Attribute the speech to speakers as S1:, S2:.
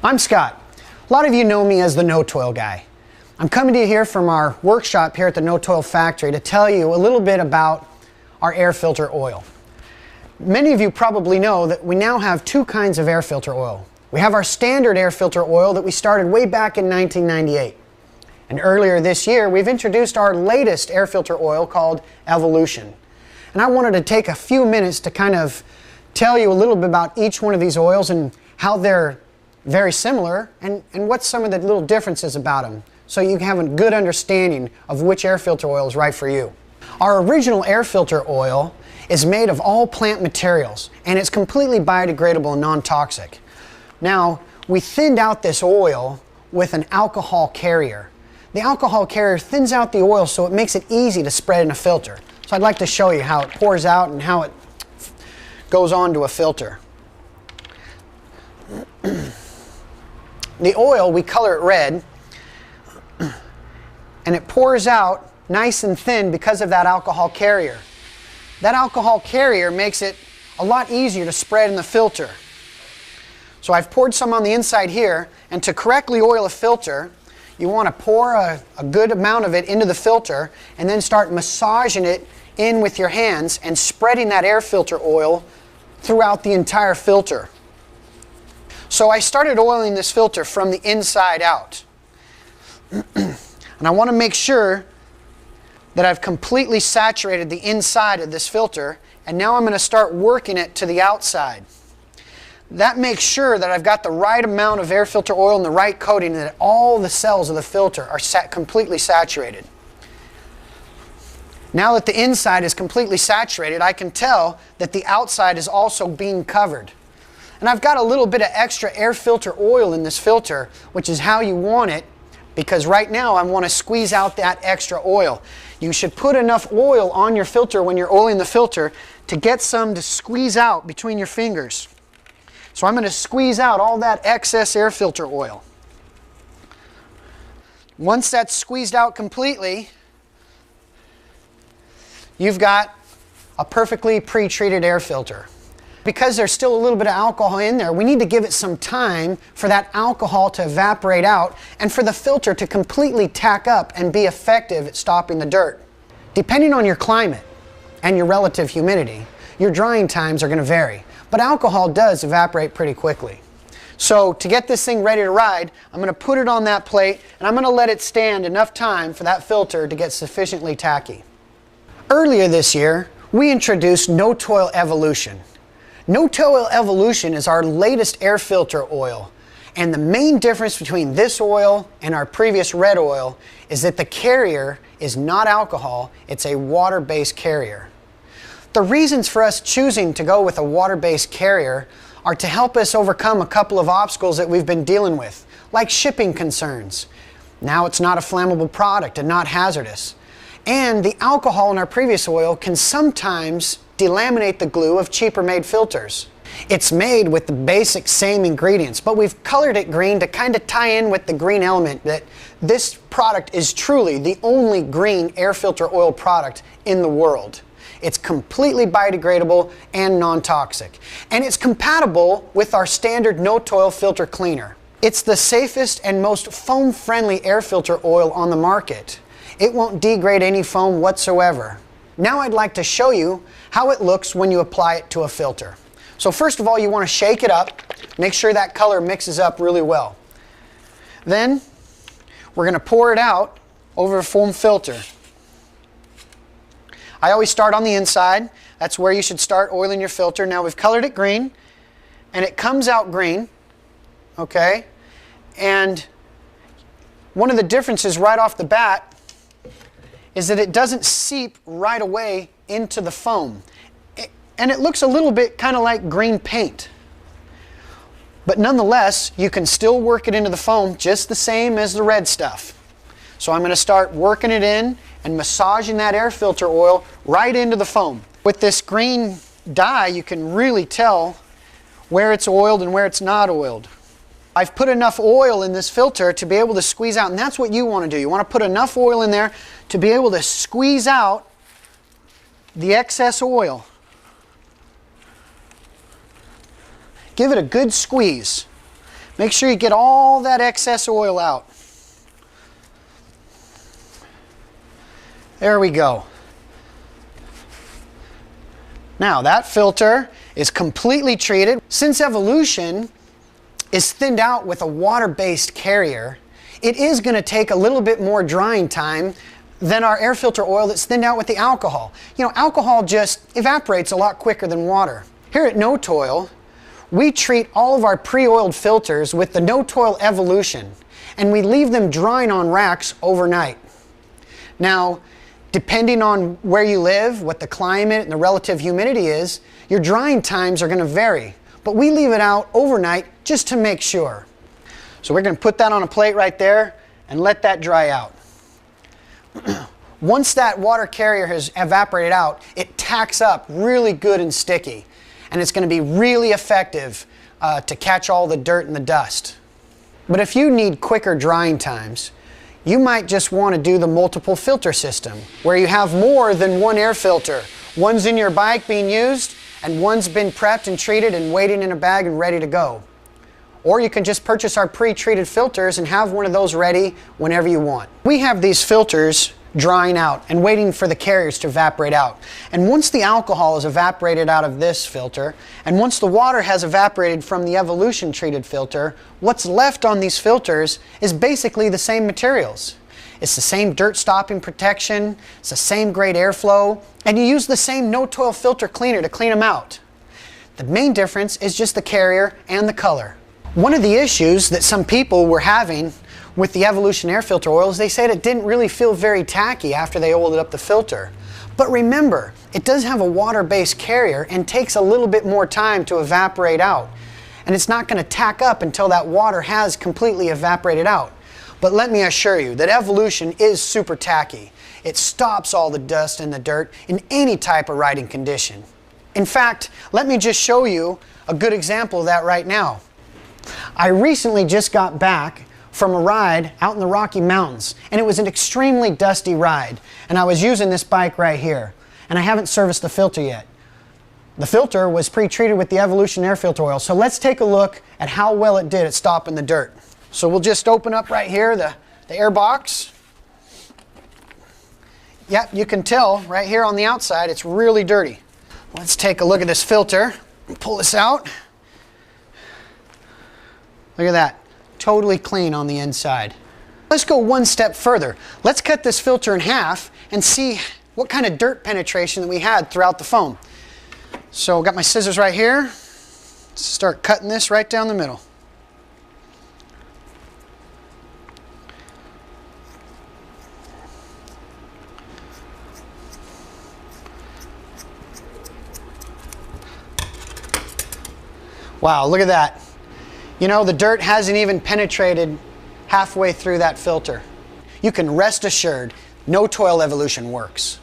S1: I'm Scott. A lot of you know me as the No Toil guy. I'm coming to you here from our workshop here at the No Toil factory to tell you a little bit about our air filter oil. Many of you probably know that we now have two kinds of air filter oil. We have our standard air filter oil that we started way back in 1998. And earlier this year, we've introduced our latest air filter oil called Evolution. And I wanted to take a few minutes to kind of tell you a little bit about each one of these oils and how they're very similar and what's some of the little differences about them, so you can have a good understanding of which air filter oil is right for you. Our original air filter oil is made of all plant materials and it's completely biodegradable and non-toxic. Now, we thinned out this oil with an alcohol carrier. The alcohol carrier thins out the oil so it makes it easy to spread in a filter. So I'd like to show you how it pours out and how it goes onto a filter. The oil, we color it red, and it pours out nice and thin because of that alcohol carrier. That alcohol carrier makes it a lot easier to spread in the filter. So I've poured some on the inside here, and to correctly oil a filter, you want to pour a good amount of it into the filter and then start massaging it in with your hands and spreading that air filter oil throughout the entire filter. So I started oiling this filter from the inside out. And I want to make sure that I've completely saturated the inside of this filter, and now I'm going to start working it to the outside. That makes sure that I've got the right amount of air filter oil and the right coating, and that all the cells of the filter are completely saturated. Now that the inside is completely saturated, I can tell that the outside is also being covered. And I've got a little bit of extra air filter oil in this filter, which is how you want it, because right now I want to squeeze out that extra oil. You should put enough oil on your filter when you're oiling the filter to get some to squeeze out between your fingers. So I'm going to squeeze out all that excess air filter oil. Once that's squeezed out completely, you've got a perfectly pre-treated air filter. Because there's still a little bit of alcohol in there, we need to give it some time for that alcohol to evaporate out and for the filter to completely tack up and be effective at stopping the dirt. Depending on your climate and your relative humidity, your drying times are going to vary, but alcohol does evaporate pretty quickly. So to get this thing ready to ride, I'm going to put it on that plate and I'm going to let it stand enough time for that filter to get sufficiently tacky. Earlier this year, we introduced No Toil Evolution. No Toil Evolution is our latest air filter oil, and the main difference between this oil and our previous red oil is that the carrier is not alcohol, it's a water-based carrier. The reasons for us choosing to go with a water-based carrier are to help us overcome a couple of obstacles that we've been dealing with, like shipping concerns. Now it's not a flammable product and not hazardous. And the alcohol in our previous oil can sometimes delaminate the glue of cheaper made filters. It's made with the basic same ingredients, but we've colored it green to kind of tie in with the green element that this product is truly the only green air filter oil product in the world. It's completely biodegradable and non-toxic. And it's compatible with our standard No Toil filter cleaner. It's the safest and most foam-friendly air filter oil on the market. It won't degrade any foam whatsoever. Now I'd like to show you how it looks when you apply it to a filter. So first of all, you want to shake it up, make sure that color mixes up really well. Then we're going to pour it out over a foam filter. I always start on the inside. That's where you should start oiling your filter. Now we've colored it green, and it comes out green, okay? And one of the differences right off the bat is that it doesn't seep right away into the foam. And it looks a little bit kind of like green paint. But nonetheless, you can still work it into the foam just the same as the red stuff. So I'm going to start working it in and massaging that air filter oil right into the foam. With this green dye, you can really tell where it's oiled and where it's not oiled. I've put enough oil in this filter to be able to squeeze out, and that's what you want to do. You want to put enough oil in there to be able to squeeze out the excess oil. Give it a good squeeze. Make sure you get all that excess oil out. There we go. Now that filter is completely treated. Since evolution is thinned out with a water-based carrier, it is going to take a little bit more drying time than our air filter oil that's thinned out with the alcohol. You know, alcohol just evaporates a lot quicker than water. Here at No Toil, we treat all of our pre-oiled filters with the No Toil Evolution, and we leave them drying on racks overnight. Now, depending on where you live, what the climate and the relative humidity is, your drying times are going to vary. But we leave it out overnight just to make sure. So we're going to put that on a plate right there and let that dry out. Once that water carrier has evaporated out, it tacks up really good and sticky. And it's going to be really effective to catch all the dirt and the dust. But if you need quicker drying times, you might just want to do the multiple filter system, where you have more than one air filter. One's in your bike being used, and one's been prepped and treated and waiting in a bag and ready to go. Or you can just purchase our pre-treated filters and have one of those ready whenever you want. We have these filters drying out and waiting for the carriers to evaporate out. And once the alcohol is evaporated out of this filter, and once the water has evaporated from the Evolution treated filter, what's left on these filters is basically the same materials. It's the same dirt stopping protection, it's the same great airflow, and you use the same No Toil filter cleaner to clean them out. The main difference is just the carrier and the color. One of the issues that some people were having with the Evolution air filter oil is they said it didn't really feel very tacky after they oiled up the filter. But remember, it does have a water-based carrier and takes a little bit more time to evaporate out. And it's not going to tack up until that water has completely evaporated out. But let me assure you that Evolution is super tacky. It stops all the dust and the dirt in any type of riding condition. In fact, let me just show you a good example of that right now. I recently just got back from a ride out in the Rocky Mountains, and it was an extremely dusty ride, and I was using this bike right here, and I haven't serviced the filter yet. The filter was pre-treated with the Evolution air filter oil, so let's take a look at how well it did at stopping the dirt. So we'll just open up right here the air box. Yep, you can tell right here on the outside it's really dirty. Let's take a look at this filter and pull this out. Look at that, totally clean on the inside. Let's go one step further. Let's cut this filter in half and see what kind of dirt penetration that we had throughout the foam. So I've got my scissors right here. Let's start cutting this right down the middle. Wow, look at that. You know, the dirt hasn't even penetrated halfway through that filter. You can rest assured, No Toil Evolution works.